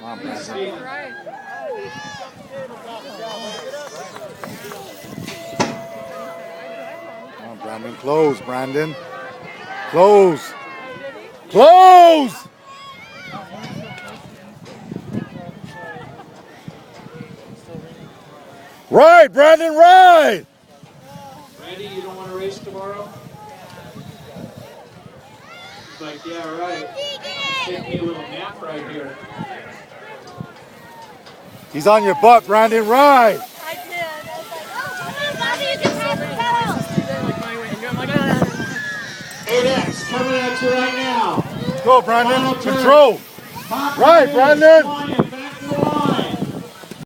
on, Brandon. Right. Come on, Brandon. Close, Brandon. Close. Close! Right, Brandon, right! Randy, you don't want to race tomorrow? He's like, yeah, right. Take me a little nap right here. He's on your butt, Brandon, right! I did. I was like, oh, Bobby, you can have the pedal. 8X coming at you right now. Go, Brandon. Final turn. Control. Top Right, of the Brandon. flying.